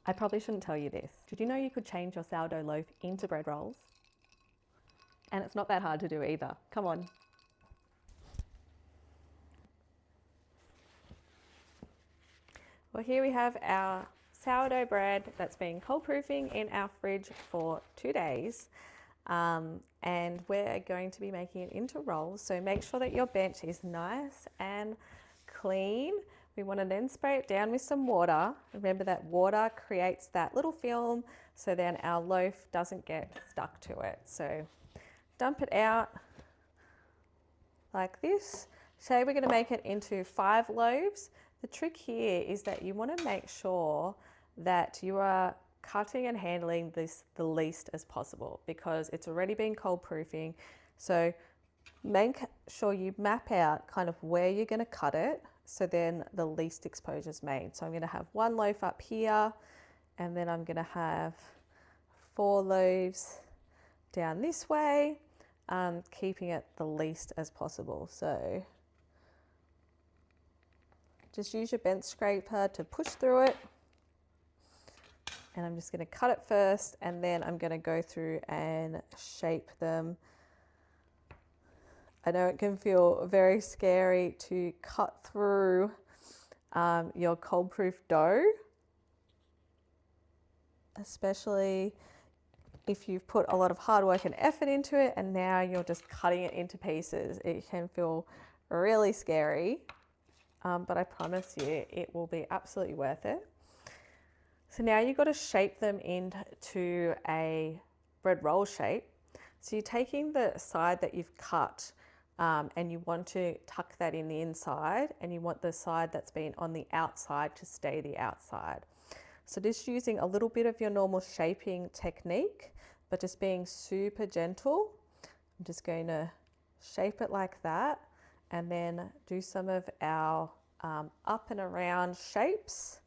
I probably shouldn't tell you this. Did you know you could change your sourdough loaf into bread rolls? And it's not that hard to do either. Come on. Well, here we have our sourdough bread that's been cold proofing in our fridge for 2 days. And we're going to be making it into rolls. So make sure that your bench is nice and clean. We want to then spray it down with some water. Remember that water creates that little film, so then our loaf doesn't get stuck to it. So dump it out like this. Say we're going to make it into 5 loaves. The trick here is that you want to make sure that you are cutting and handling this the least as possible, because it's already been cold proofing. So make sure you map out kind of where you're going to cut it, so then the least exposure is made. So I'm going to have 1 loaf up here, and then I'm going to have 4 loaves down this way, keeping it the least as possible. So just use your bench scraper to push through it. And I'm just going to cut it first, and then I'm going to go through and shape them. I know it can feel very scary to cut through your cold proof dough, especially if you've put a lot of hard work and effort into it and now you're just cutting it into pieces. It can feel really scary, but I promise you it will be absolutely worth it. So now you've got to shape them into a bread roll shape. So you're taking the side that you've cut, and you want to tuck that in the inside, and you want the side that's been on the outside to stay the outside. So just using a little bit of your normal shaping technique, but just being super gentle. I'm just going to shape it like that, and then do some of our up and around shapes.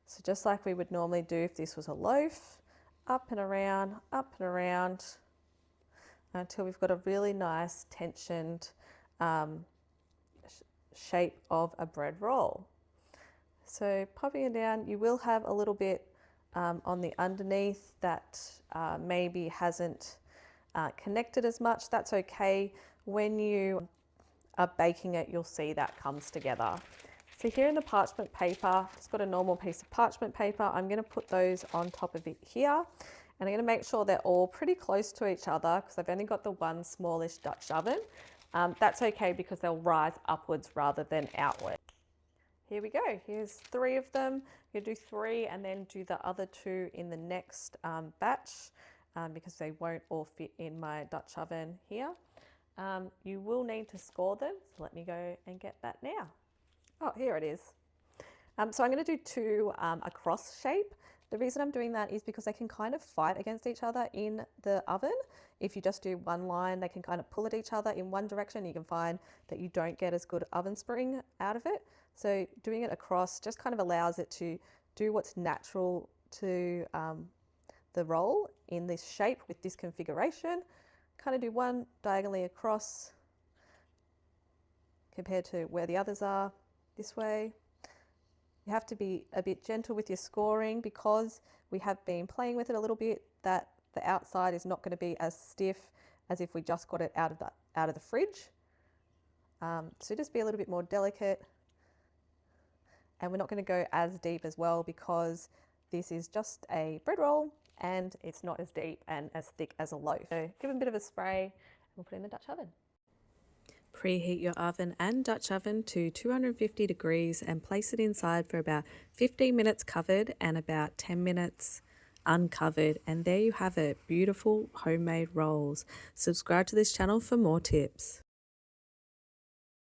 So just like we would normally do if this was a loaf, up and around, until we've got a really nice tensioned shape of a bread roll. So popping it down, you will have a little bit on the underneath that maybe hasn't connected as much. That's okay. When you are baking it, you'll see that comes together. So here in the parchment paper, just got a normal piece of parchment paper. I'm going to put those on top of it here, and I'm going to make sure they're all pretty close to each other, because I've only got the one smallish Dutch oven. That's okay, because they'll rise upwards rather than outward. Here we go. Here's 3 of them. You do 3 and then do the other 2 in the next batch, because they won't all fit in my Dutch oven here. You will need to score them, so let me go and get that now. Oh, here it is. So I'm going to do 2 across shape. The reason I'm doing that is because they can kind of fight against each other in the oven. If you just do 1 line, they can kind of pull at each other in one direction. You can find that you don't get as good oven spring out of it. So doing it across just kind of allows it to do what's natural to the roll in this shape with this configuration. Kind of do 1 diagonally across compared to where the others are. This way. You have to be a bit gentle with your scoring, because we have been playing with it a little bit, that the outside is not going to be as stiff as if we just got it out of the fridge. So just be a little bit more delicate, and we're not going to go as deep as well, because this is just a bread roll and it's not as deep and as thick as a loaf. So give it a bit of a spray and we'll put it in the Dutch oven. Preheat your oven and Dutch oven to 250 degrees and place it inside for about 15 minutes covered and about 10 minutes uncovered. And there you have it, beautiful homemade rolls. Subscribe to this channel for more tips.